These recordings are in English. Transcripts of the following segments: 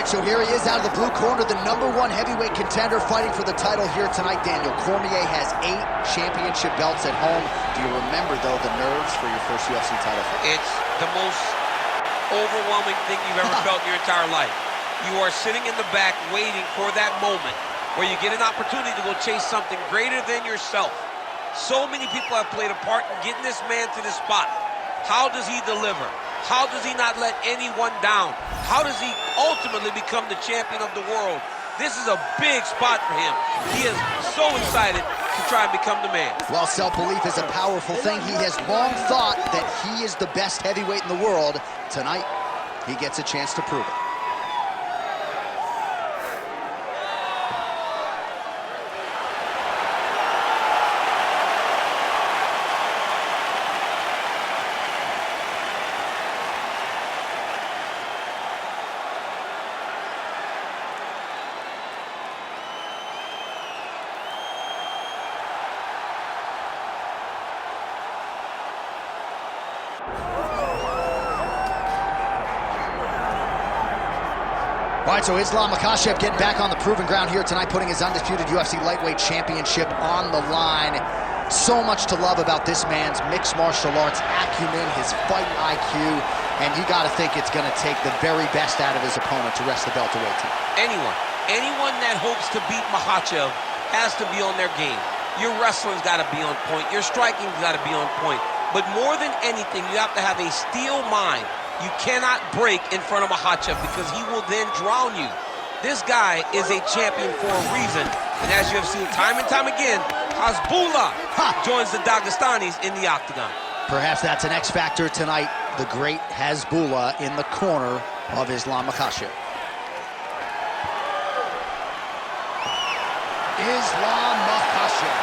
So here he is out of the blue corner, the #1 heavyweight contender fighting for the title here tonight, Daniel. Cormier has 8 championship belts at home. Do you remember, though, the nerves for your first UFC title fight? It's the most overwhelming thing you've ever felt in your entire life. You are sitting in the back waiting for that moment where you get an opportunity to go chase something greater than yourself. So many people have played a part in getting this man to this spot. How does he deliver? How does he not let anyone down? How does he ultimately become the champion of the world? This is a big spot for him. He is so excited to try and become the man. While self-belief is a powerful thing, he has long thought that he is the best heavyweight in the world. Tonight, he gets a chance to prove it. All right, so Islam Makhachev getting back on the proving ground here tonight, putting his undisputed UFC lightweight championship on the line. So much to love about this man's mixed martial arts acumen, his fight IQ, and you got to think it's going to take the very best out of his opponent to wrest the welterweight title. Anyone that hopes to beat Makhachev has to be on their game. Your wrestling's got to be on point. Your striking's got to be on point. But more than anything, you have to have a steel mind. You cannot break in front of Makhachev because he will then drown you. This guy is a champion for a reason. And as you have seen time and time again, Hasbullah joins the Dagestanis in the octagon. Perhaps that's an X factor tonight. The great Hasbullah in the corner of Islam Makhachev. Islam Makhachev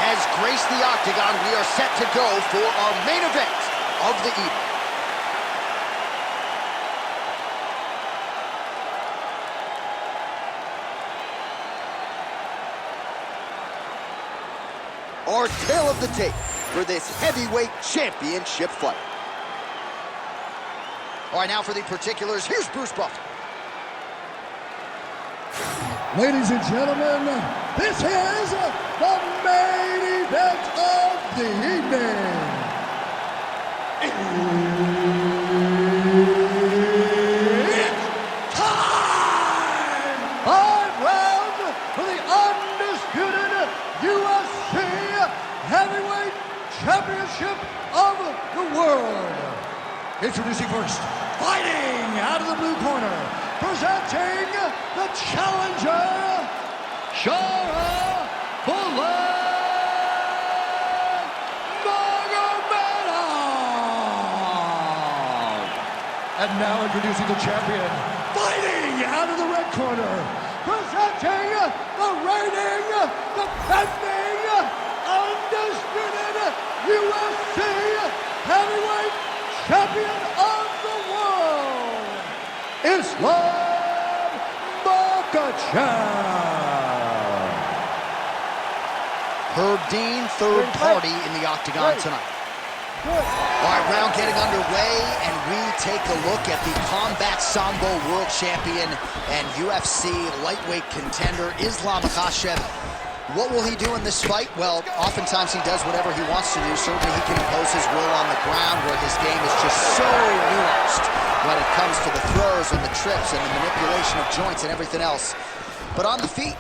has graced the octagon. We are set to go for our main event of the evening. Our tale of the tape for this heavyweight championship fight. All right, now for the particulars, here's Bruce Buffer. Ladies and gentlemen, this is the main event of the evening. It's time! 5 rounds for the undisputed UFC Heavyweight Championship of the world. Introducing first, fighting out of the blue corner, presenting the challenger, Sharaputdin Magomedov. And now introducing the champion, fighting out of the red corner, presenting the reigning, defending, undisputed UFC Heavyweight Champion of the world, Islam Makhachev. Herb Dean, third party in the octagon tonight. All right, round getting underway, and we take a look at the Combat Sambo World Champion and UFC lightweight contender, Islam Makhachev. What will he do in this fight? Well, oftentimes he does whatever he wants to do. Certainly he can impose his will on the ground, where his game is just so nuanced when it comes to the throws and the trips and the manipulation of joints and everything else. But on the feet,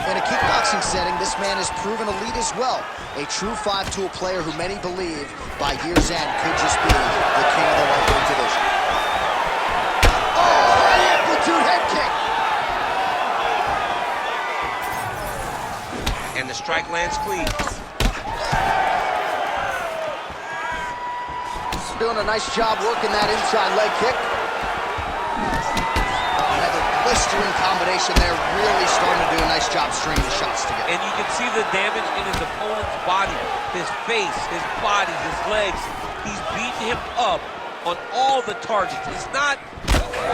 in a kickboxing setting, this man has proven elite as well. A true 5-tool player who many believe by year's end could just be the king of the lightweight division. Oh, high amplitude head kick! And the strike lands clean. Doing a nice job working that inside leg kick. Another blistering combination there, really starting to do a nice job stringing the shots together. And you can see the damage in his opponent's body, his face, his body, his legs. He's beating him up on all the targets. It's not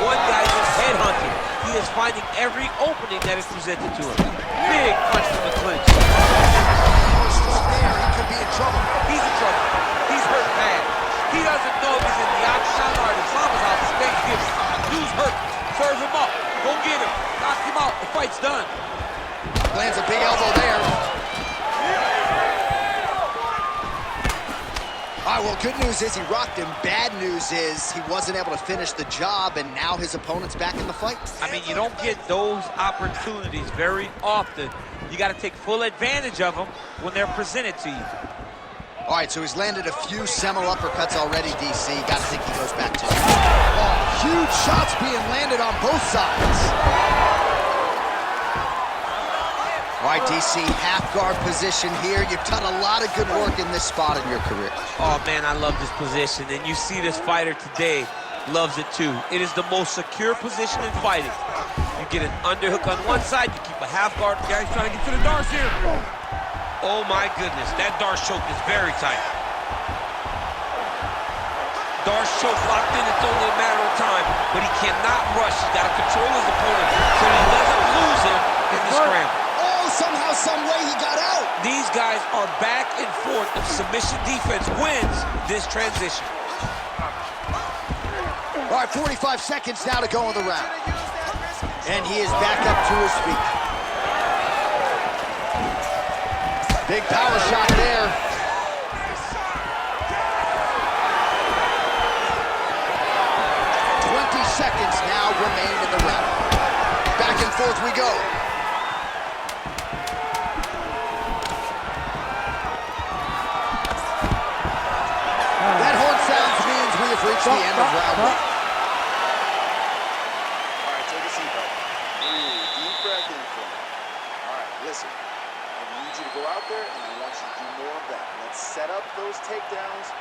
one guy just headhunting. He is finding every opening that is presented to him. Big punch from the clinch. There, he could be in trouble. He's in trouble. He's hurt bad. He doesn't know if he's in the octagon or in Islam's house. Thanksgiving. Dude's hurt. Serve him up. Go get him. Knock him out. The fight's done. Lands a big elbow there. All right, well, good news is he rocked him. Bad news is he wasn't able to finish the job, and now his opponent's back in the fight. I mean, you don't get those opportunities very often. You got to take full advantage of them when they're presented to you. All right, so he's landed a few seminal uppercuts already, DC. Got to think he goes back to it. Oh, huge shots being landed on both sides. All right, DC, half guard position here. You've done a lot of good work in this spot in your career. Oh, man, I love this position. And you see this fighter today loves it, too. It is the most secure position in fighting. You get an underhook on one side, you keep a half guard. Guy's trying to get to the Darce here. Oh, my goodness. That Darce choke is very tight. Darce choke locked in. It's only a matter of time. But he cannot rush. He's got to control his opponent so he doesn't lose him in the scramble. Somehow, some way, he got out. These guys are back and forth, and submission defense wins this transition. All right, 45 seconds now to go in the round. And he is back up to his feet. Big power shot there. Seconds now remain in the round. Back and forth we go. That horn sounds means we have reached the end of round one. All right, take a seat, bro. Breathe, deep breath in for me. All right, listen. I need you to go out there, and I want you to do more of that. Let's set up those takedowns.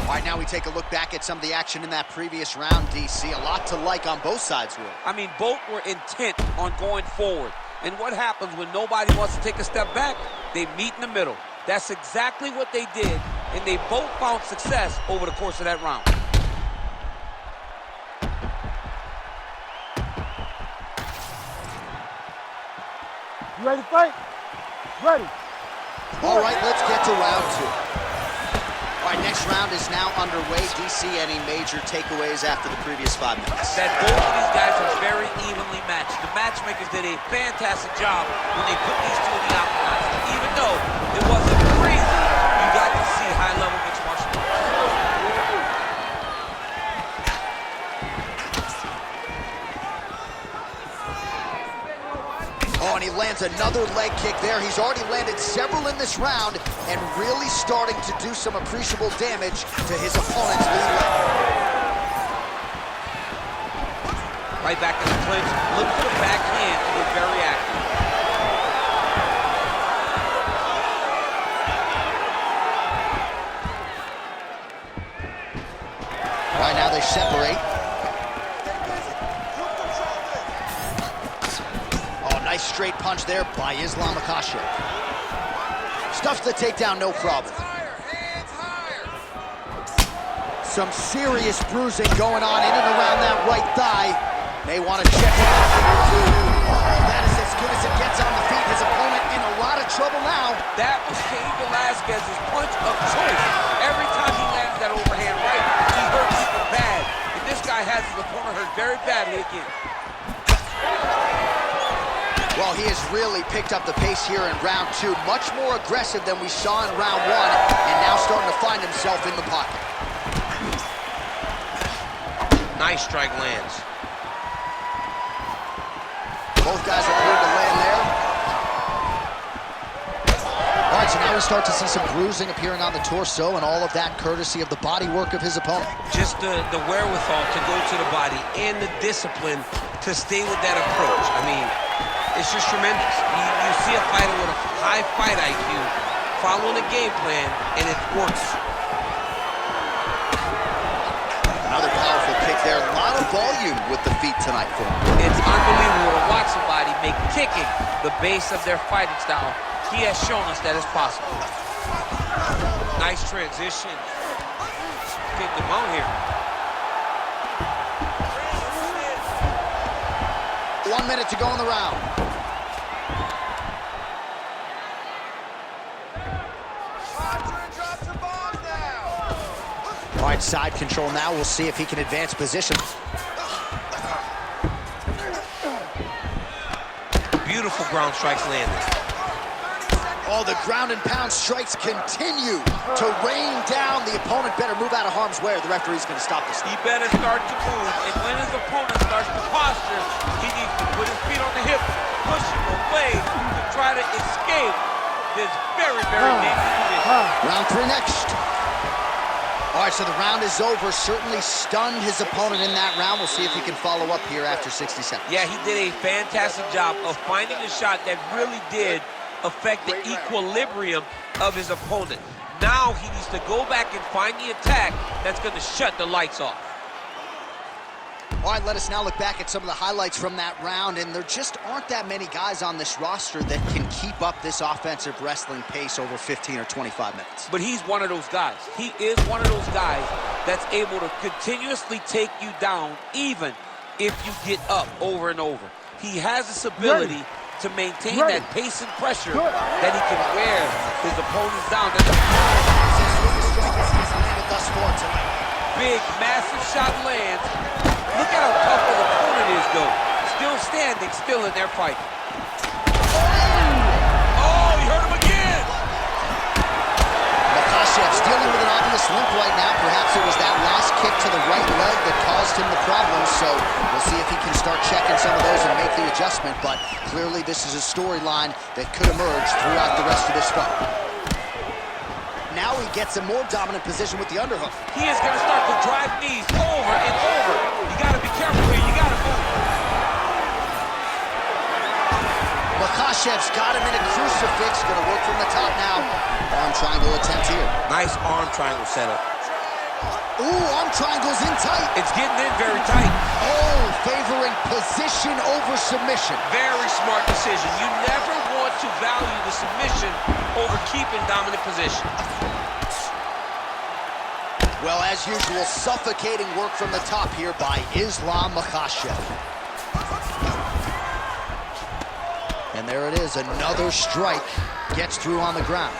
All right, now we take a look back at some of the action in that previous round, DC. A lot to like on both sides, Will. I mean, both were intent on going forward. And what happens when nobody wants to take a step back? They meet in the middle. That's exactly what they did, and they both found success over the course of that round. You ready to fight? Ready. All right, let's get to round two. All right, next round is now underway. DC, any major takeaways after the previous 5 minutes? That both of these guys are very evenly matched. The matchmakers did a fantastic job when they put these two in the octagon. Even though it wasn't crazy, you got to see high-level mixed martial arts. Oh, and he lands another leg kick there. He's already landed several in this round and really starting to do some appreciable damage to his opponent's lead leg. Right back in the clinch. Look for the backhand to get very active. All right, now they separate. Nice straight punch there by Islam Makhachev. Stuffs the takedown, no problem. Some serious bruising going on in and around that right thigh. May want to check it out or two. Oh, that is as good as it gets on the feet. His opponent in a lot of trouble now. That was Cain Velasquez's punch of choice. Every time he lands that overhand right, he hurt people bad. And this guy has his opponent hurt very badly again. Well, he has really picked up the pace here in round two. Much more aggressive than we saw in round one, and now starting to find himself in the pocket. Nice strike lands. Both guys are cleared to land there. All right, so now we start to see some bruising appearing on the torso, and all of that courtesy of the body work of his opponent. Just the wherewithal to go to the body and the discipline to stay with that approach. I mean, it's just tremendous. You see a fighter with a high fight IQ following a game plan, and it works. Another powerful kick there. A lot of volume with the feet tonight for him. It's unbelievable to watch somebody make kicking the base of their fighting style. He has shown us that it's possible. Nice transition. Get them out here. 1 minute to go in the round. All right, side control now. We'll see if he can advance position. Beautiful ground strikes landed. Oh, the ground and pound strikes continue to rain down. The opponent better move out of harm's way or the referee's going to stop this. He better start to move, and when his opponent starts to posture, he needs to put his feet on the hip, push him away to try to escape this very, very dangerous position. Round 3 next. All right, so the round is over. Certainly stunned his opponent in that round. We'll see if he can follow up here after 60 seconds. Yeah, he did a fantastic job of finding a shot that really did affect the equilibrium of his opponent. Now he needs to go back and find the attack that's going to shut the lights off. All right, let us now look back at some of the highlights from that round, and there just aren't that many guys on this roster that can keep up this offensive wrestling pace over 15 or 25 minutes. But he's one of those guys. He is one of those guys that's able to continuously take you down even if you get up over and over. He has this ability to maintain that pace and pressure that he can wear his opponents down. That's landed thus far tonight. Big, massive shot lands. Look at how tough his opponent is, though. Still standing, still in their fight. Oh, he hurt him again! Makhachev's dealing with an obvious limp right now. Perhaps it was that last kick to the right leg that caused him the problem, so we'll see if he can start checking some of those and make the adjustment, but clearly this is a storyline that could emerge throughout the rest of this fight. Now he gets a more dominant position with the underhook. He is going to start to drive knees over and over. You got to be careful here. You got to move. Makhachev's got him in a crucifix. Going to work from the top now. Arm triangle attempt here. Nice arm triangle setup. Ooh, arm triangle's in tight. It's getting in very tight. Oh, favoring position over submission. Very smart decision. You never want to value the submission over keeping dominant position. Well, as usual, suffocating work from the top here by Islam Makhachev. And there it is, another strike gets through on the ground.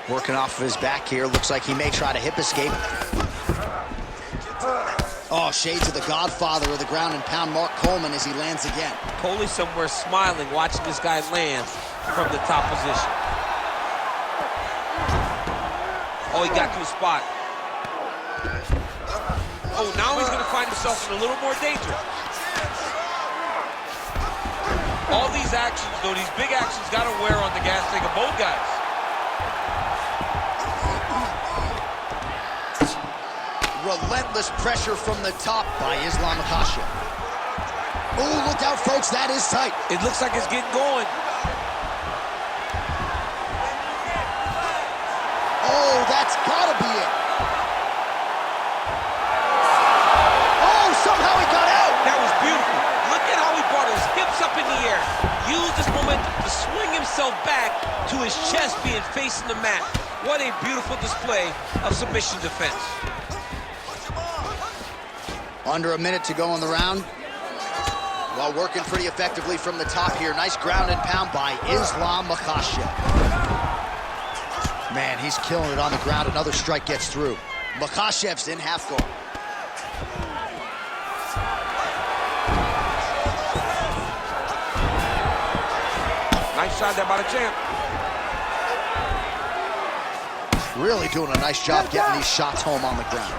Working off of his back here, looks like he may try to hip escape. Oh, shades of the godfather of the ground and pound, Mark Coleman, as he lands again. Coley somewhere smiling, watching this guy land from the top position. Oh, he got to a spot. Oh, now he's going to find himself in a little more danger. All these actions, though, these big actions got to wear on the gas tank of both guys. Relentless pressure from the top by Islam Makhachev. Oh, look out, folks, that is tight. It looks like it's getting going. Oh, that's gotta be it. Oh, somehow he got out. That was beautiful. Look at how he brought his hips up in the air. Used this momentum to swing himself back to his chest being facing the mat. What a beautiful display of submission defense. Under a minute to go in the round. While working pretty effectively from the top here. Nice ground and pound by Islam Makhachev. Man, he's killing it on the ground. Another strike gets through. Makhachev's in half guard. Nice shot there by the champ. Really doing a nice job getting these shots home on the ground.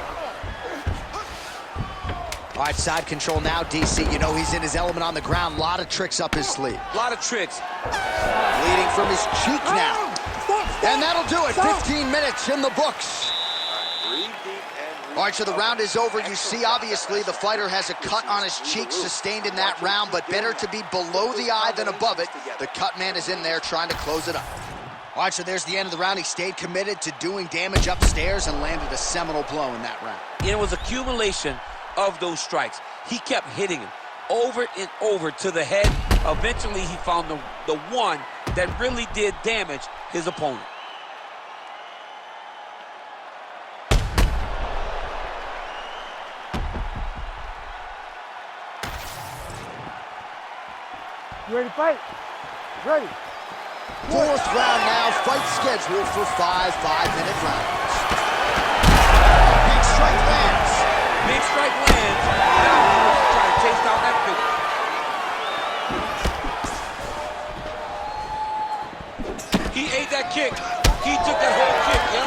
All right, side control now, DC. You know he's in his element on the ground. A lot of tricks up his sleeve. A lot of tricks. Bleeding from his cheek now. And that'll do it. 15 minutes in the books. All right, so the round is over. You see, obviously, the fighter has a cut on his cheek sustained in that round, but better to be below the eye than above it. The cut man is in there trying to close it up. All right, so there's the end of the round. He stayed committed to doing damage upstairs and landed a seminal blow in that round. It was accumulation of those strikes. He kept hitting him over and over to the head. Eventually, he found the one that really did damage his opponent. You ready to fight? Ready. Fourth round now, fight scheduled for 5 5-minute rounds. Big strike lands. Big strike lands. Now he wants to try to chase down that finish. kick. He took that whole kick, yeah?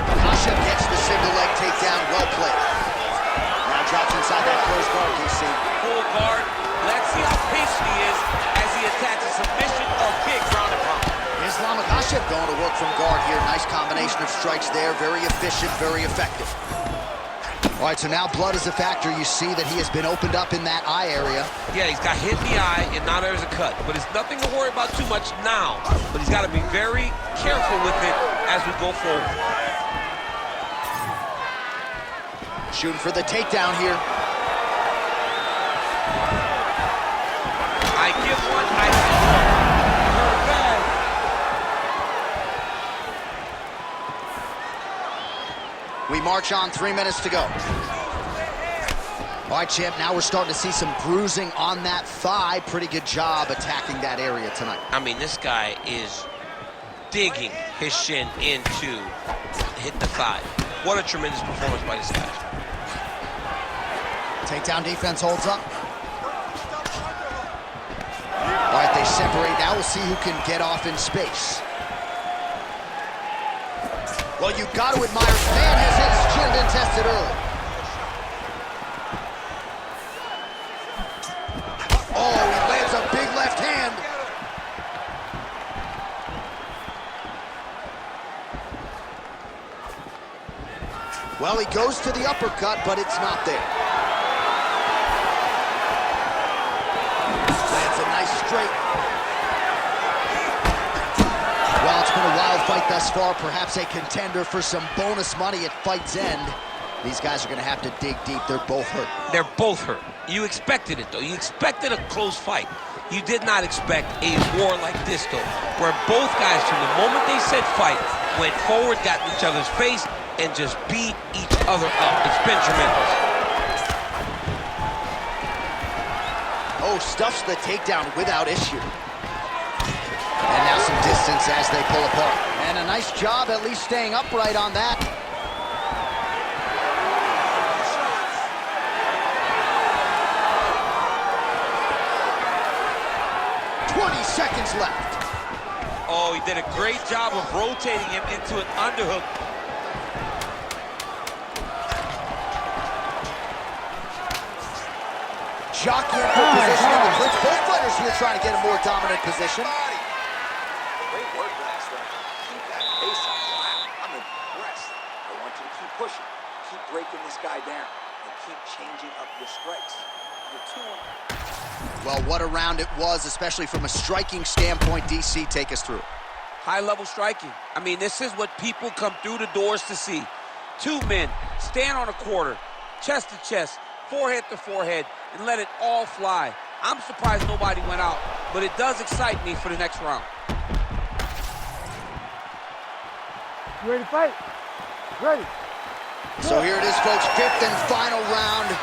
Makhachev gets the single leg takedown, well played. Now drops inside that close guard, DC. Full guard. Let's see how patient he is as he attacks a submission or kick ground and pound. Makhachev going to work from guard here. Nice combination of strikes there. Very efficient, very effective. All right, so now blood is a factor. You see that he has been opened up in that eye area. Yeah, he's got hit in the eye, and now there's a cut. But it's nothing to worry about too much now. But he's got to be very careful with it as we go forward. Shooting for the takedown here. I give one, I give one. Hurt bad. We march on, 3 minutes to go. All right, champ, now we're starting to see some bruising on that thigh. Pretty good job attacking that area tonight. I mean, this guy is digging his shin into hit the thigh. What a tremendous performance by this guy. Takedown defense holds up. All right, they separate. Now we'll see who can get off in space. Well, you got to admire, man has his chin been tested early. Oh, he lands a big left hand. Well, he goes to the uppercut, but it's not there. Lands a nice straight. Well, it's been a wild fight thus far, perhaps a contender for some bonus money at fight's end. These guys are going to have to dig deep. They're both hurt. They're both hurt. You expected it, though. You expected a close fight. You did not expect a war like this, though, where both guys, from the moment they said fight, went forward, got in each other's face, and just beat each other up. It's been tremendous. Oh, stuffs the takedown without issue. And now some distance as they pull apart. And a nice job at least staying upright on that. Seconds left. Oh, he did a great job of rotating him into an underhook. Jockeying for position in the clinch. Both fighters here trying to get a more dominant position. Great work last round. Keep that pace up. Wow, I'm impressed. I want you to keep pushing. Keep breaking this guy down. And keep changing up your strikes. You're 2-1. Well, what a round it was, especially from a striking standpoint. DC, take us through. High-level striking. I mean, this is what people come through the doors to see. Two men stand on a quarter, chest to chest, forehead to forehead, and let it all fly. I'm surprised nobody went out, but it does excite me for the next round. You ready to fight? Ready. So here it is, folks, fifth and final round.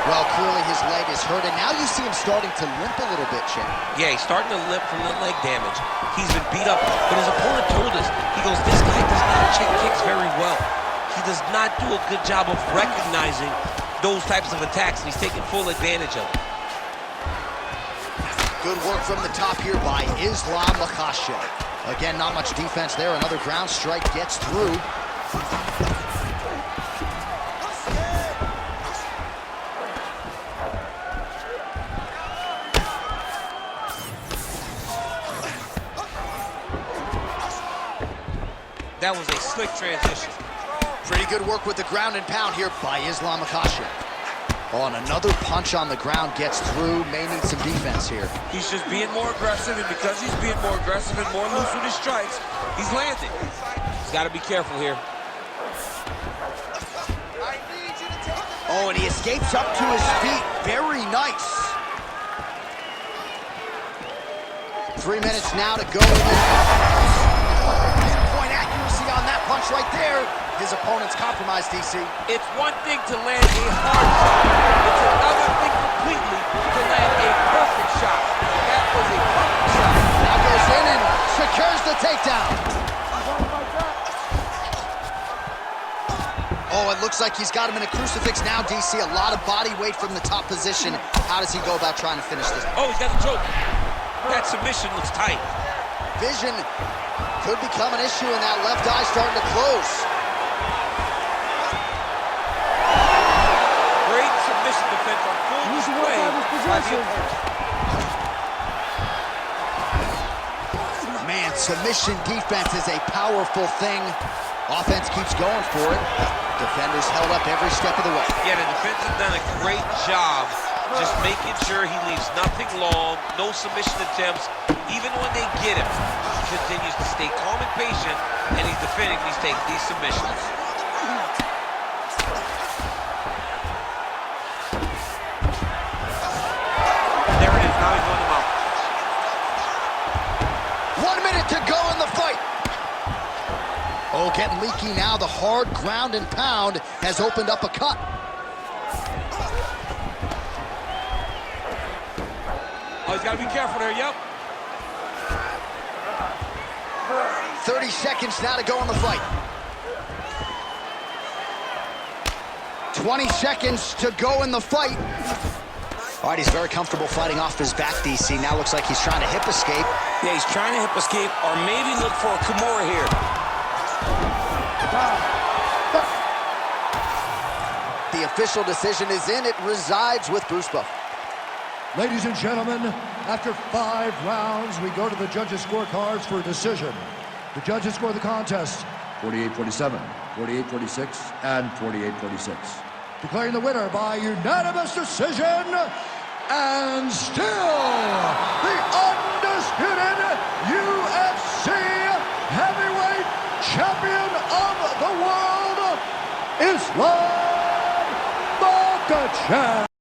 Well, clearly his leg is hurt, and now you see him starting to limp a little bit, Chad. Yeah, he's starting to limp from the leg damage. He's been beat up, but his opponent told us, he goes, this guy does not check kicks very well. He does not do a good job of recognizing those types of attacks, and he's taking full advantage of it. Good work from the top here by Islam Makhachev. Again, not much defense there. Another ground strike gets through. That was a slick transition. Pretty good work with the ground and pound here by Islam Makhachev. Oh, and another punch on the ground gets through. May need some defense here. He's just being more aggressive, and because he's being more aggressive and more loose with his strikes, he's landing. He's got to be careful here. Oh, and he escapes up to his feet. Very nice. 3 minutes now to go. Pinpoint accuracy on that punch right there. His opponent's compromised, DC. It's one thing to land a hard shot. It's another thing completely to land a perfect shot. That was a perfect shot. Now goes in and secures the takedown. Oh, Oh, it looks like he's got him in a crucifix now, DC. A lot of body weight from the top position. How does he go about trying to finish this? Oh, he's got the choke. That submission looks tight. Vision could become an issue, and that left eye starting to close. Great submission defense on full display by the opponent. Man, submission defense is a powerful thing. Offense keeps going for it. Defenders held up every step of the way. Yeah, the defense has done a great job just making sure he leaves nothing long, no submission attempts. Even when they get him, he continues to stay calm and patient, and he's defending these submissions. There it is, now he's going to mount. 1 minute to go in the fight. Oh, getting leaky now. The hard ground and pound has opened up a cut. Oh, he's got to be careful there, yep. 30 seconds now to go in the fight. 20 seconds to go in the fight. All right, he's very comfortable fighting off his back, DC. Now looks like he's trying to hip escape. Yeah, he's trying to hip escape or maybe look for a Kimura here. The official decision is in. It resides with Bruce Buff. Ladies and gentlemen, after 5 rounds, we go to the judges' scorecards for a decision. The judges score the contest 48-47, 48-46, and 48-46. Declaring the winner by unanimous decision, and still the undisputed UFC heavyweight champion of the world, Islam Makhachev.